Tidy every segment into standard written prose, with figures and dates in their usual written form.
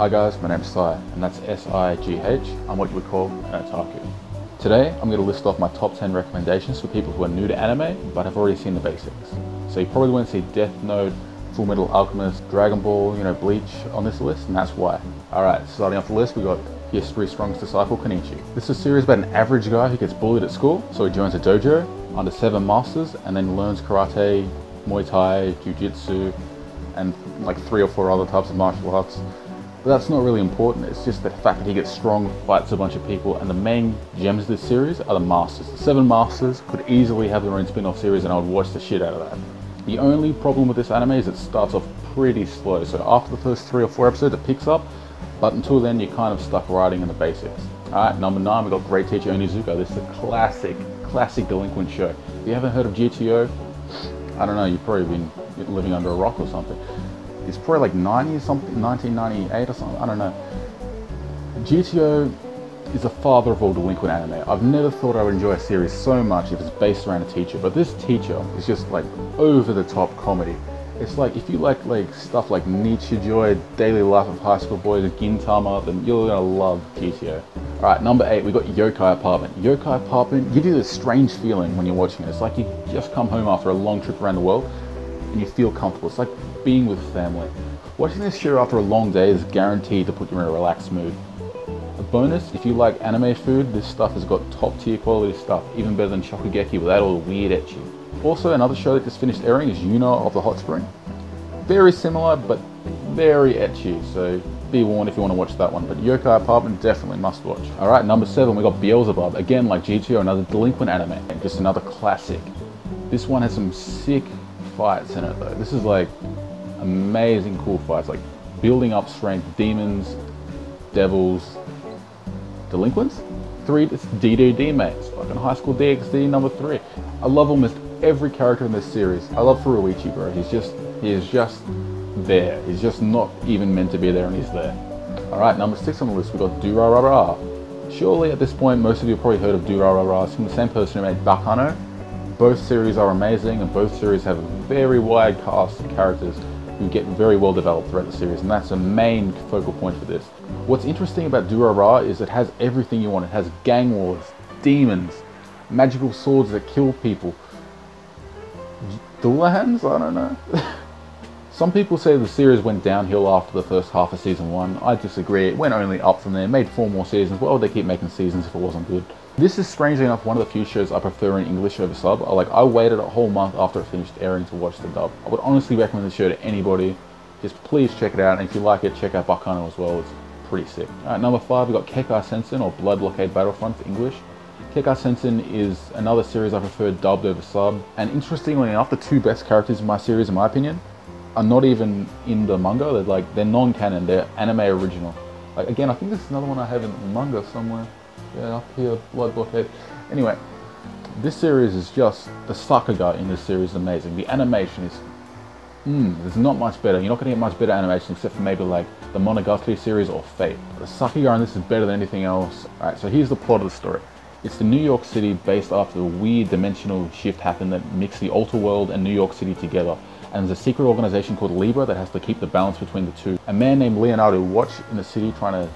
Hi guys, my name's Sai, and that's S-I-G-H. I'm what you would call an otaku. Today, I'm going to list off my top 10 recommendations for people who are new to anime, but have already seen the basics. So you probably won't see Death Note, Full Metal Alchemist, Dragon Ball, Bleach on this list, and that's why. Alright, starting off the list, we got History's Strongest Disciple, Kenichi. This is a series about an average guy who gets bullied at school, so he joins a dojo under 7 masters, and then learns karate, Muay Thai, Jiu-Jitsu, and like 3 or 4 other types of martial arts. But that's not really important, it's just the fact that he gets strong, fights a bunch of people, and the main gems of this series are the masters. The 7 masters could easily have their own spin-off series, and I would watch the shit out of that. The only problem with this anime is it starts off pretty slow, so after the first 3 or 4 episodes it picks up, but until then you're kind of stuck riding in the basics. Alright, number 9, we got Great Teacher Onizuka. This is a classic delinquent show. If you haven't heard of GTO, I don't know, you've probably been living under a rock or something. It's probably like 90 or something, 1998 or something, I don't know. GTO is the father of all delinquent anime. I've never thought I would enjoy a series so much if it's based around a teacher, but this teacher is just like over the top comedy. It's like, if you like stuff like Nichijou, Daily Life of High School Boys, Gintama, then you're gonna love GTO. Alright, number 8, we got Yokai Apartment. Yokai Apartment gives you this strange feeling when you're watching it. It's like you just come home after a long trip around the world and you feel comfortable. It's like being with family. Watching this show after a long day is guaranteed to put you in a relaxed mood. A bonus, if you like anime food, this stuff has got top tier quality stuff, even better than Shokugeki without all the weird ecchi. Also, another show that just finished airing is Yuna of the Hot Spring. Very similar, but very ecchi, so be warned if you want to watch that one, but Yokai Apartment definitely must watch. Alright, number 7, we got Beelzebub. Again, like GTO, another delinquent anime, just another classic. This one has some sick fights in it though. This is like amazing cool fights, like building up strength, demons, devils, delinquents. 3, it's DDD mates, fucking High School DxD number 3. I love almost every character in this series. I love Furuichi, bro. He is just there. He's just not even meant to be there, and he's there. Alright, number 6 on the list, we got Durarara. Surely at this point, most of you have probably heard of Durarara. It's from the same person who made Baccano. Both series are amazing, and both series have a very wide cast of characters who get very well developed throughout the series, and that's a main focal point for this. What's interesting about Durarara is it has everything you want. It has gang wars, demons, magical swords that kill people. Dual hands? I don't know. Some people say the series went downhill after the first half of season 1. I disagree. It went only up from there. Made 4 more seasons. Why would they keep making seasons if it wasn't good? This is strangely enough one of the few shows I prefer in English over sub. I waited a whole month after it finished airing to watch the dub. I would honestly recommend the show to anybody. Just please check it out, and if you like it, check out Baccano as well. It's pretty sick. Alright, number 5, we got Kekkai Sensen, or Blood Blockade Battlefront for English. Kekkai Sensen is another series I prefer dubbed over sub, and interestingly enough, the 2 best characters in my series, in my opinion, are not even in the manga. They're non-canon, they're anime original. Again, I think this is another one I have in the manga somewhere. Yeah, up here, Blood Blockade. Anyway, this series is just, the Sakuga in this series is amazing. The animation is, there's not much better. You're not going to get much better animation except for maybe like the Monogatari series or Fate. The Sakuga in this is better than anything else. Alright, so here's the plot of the story. It's the New York City based after the weird dimensional shift happened that mixed the Ultra World and New York City together. And there's a secret organization called Libra that has to keep the balance between the two. A man named Leonardo Watch in the city trying to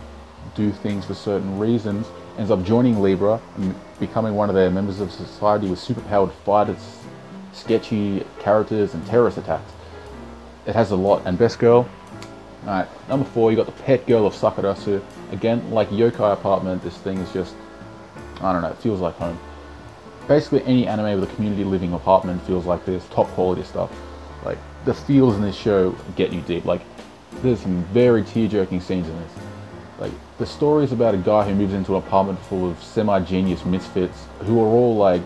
do things for certain reasons ends up joining Libra and becoming one of their members of society with superpowered fighters, sketchy characters, and terrorist attacks. It has a lot. And best girl, alright, number 4, you got the pet girl of Sakurasu. Again, like Yokai Apartment, this thing is just, I don't know, it feels like home. Basically any anime with a community living apartment feels like this, top quality stuff. Like, the feels in this show get you deep. Like, there's some very tear-jerking scenes in this. Like, the story is about a guy who moves into an apartment full of semi-genius misfits who are all like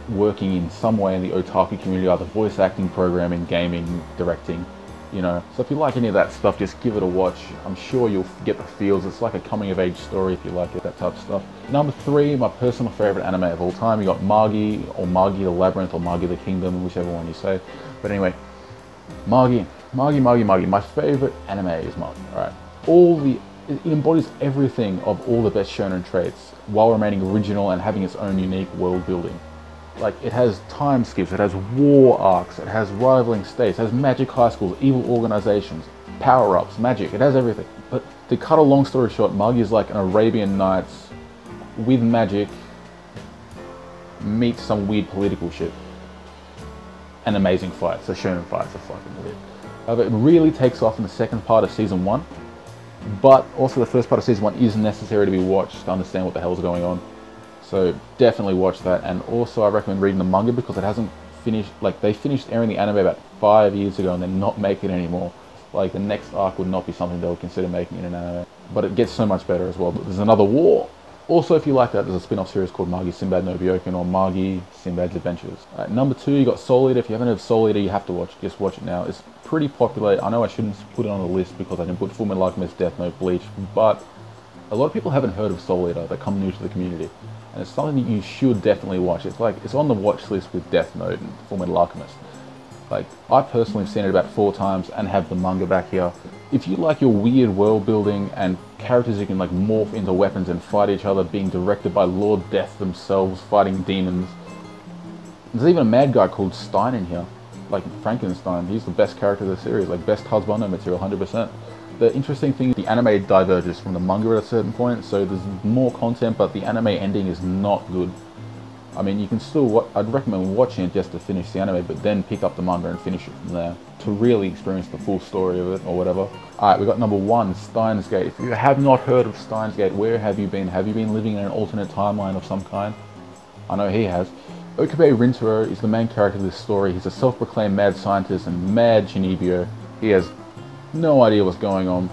working in some way in the otaku community, either voice acting, programming, gaming, directing, So if you like any of that stuff, just give it a watch. I'm sure you'll get the feels. It's like a coming-of-age story if you like it, that type of stuff. Number 3, my personal favorite anime of all time, you got Magi, or Magi the Labyrinth, or Magi the Kingdom, whichever one you say. But anyway, Magi. My favorite anime is Magi, alright? It embodies everything of all the best shonen traits, while remaining original and having its own unique world building. Like, it has time skips, it has war arcs, it has rivaling states, it has magic high schools, evil organizations, power-ups, magic, it has everything. But To cut a long story short, Mug is like an Arabian Nights with magic meets some weird political shit. And amazing fights. The shonen fights are fucking weird. It really takes off in the second part of season 1, but also the first part of season 1 is necessary to be watched to understand what the hell's going on. So definitely watch that, and also I recommend reading the manga because it hasn't finished, like they finished airing the anime about 5 years ago and they're not making it anymore. Like the next arc would not be something they would consider making in an anime. But it gets so much better as well. But there's another war. Also, if you like that, there's a spin-off series called Magi Sinbad no Byoken, or Magi Sinbad's Adventures. Number 2, you got Soul Eater. If you haven't heard of Soul Eater, you have to watch. Just watch it now. It's pretty popular. I know I shouldn't put it on the list because I didn't put Fullmetal Alchemist, Death Note, Bleach, but a lot of people haven't heard of Soul Eater. They come new to the community, and it's something that you should definitely watch. It's on the watch list with Death Note and Fullmetal Alchemist. Like, I personally have seen it about 4 times and have the manga back here. If you like your weird world building and characters who can like morph into weapons and fight each other, being directed by Lord Death themselves, fighting demons. There's even a mad guy called Stein in here, like Frankenstein. He's the best character of the series, like best husbando material, 100%. The interesting thing, the anime diverges from the manga at a certain point, so there's more content, but the anime ending is not good. I mean, you can still, I'd recommend watching it just to finish the anime, but then pick up the manga and finish it from there to really experience the full story of it, or whatever. Alright, we got number 1, Steins Gate. If you have not heard of Steins Gate, where have you been? Have you been living in an alternate timeline of some kind? I know he has. Okabe Rintaro is the main character of this story. He's a self-proclaimed mad scientist and mad Shinibyo. He has no idea what's going on.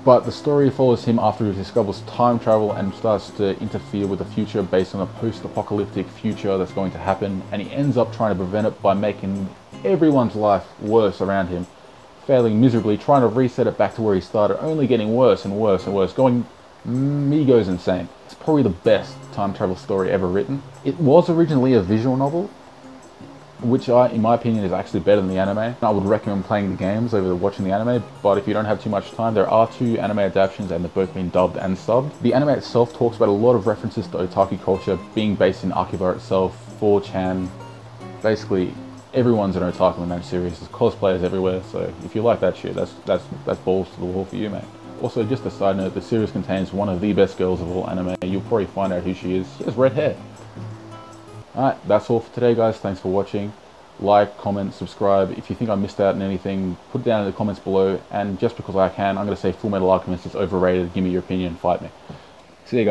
But the story follows him after he discovers time travel and starts to interfere with the future based on a post-apocalyptic future that's going to happen, and he ends up trying to prevent it by making everyone's life worse around him, failing miserably, trying to reset it back to where he started, only getting worse and worse and worse, he goes insane. It's probably the best time travel story ever written. It was originally a visual novel, which in my opinion is actually better than the anime. I would recommend playing the games over watching the anime, but if you don't have too much time, there are 2 anime adaptations and they've both been dubbed and subbed. The anime itself talks about a lot of references to otaku culture, being based in Akihabara itself, 4chan. Basically, everyone's an otaku in that series. There's cosplayers everywhere, so if you like that shit, that's balls to the wall for you, mate. Also, just a side note, the series contains one of the best girls of all anime. You'll probably find out who she is. She has red hair. Alright, that's all for today, guys. Thanks for watching. Like, comment, subscribe. If you think I missed out on anything, put it down in the comments below. And just because I can, I'm going to say Fullmetal Alchemist is overrated. Give me your opinion and fight me. See you guys.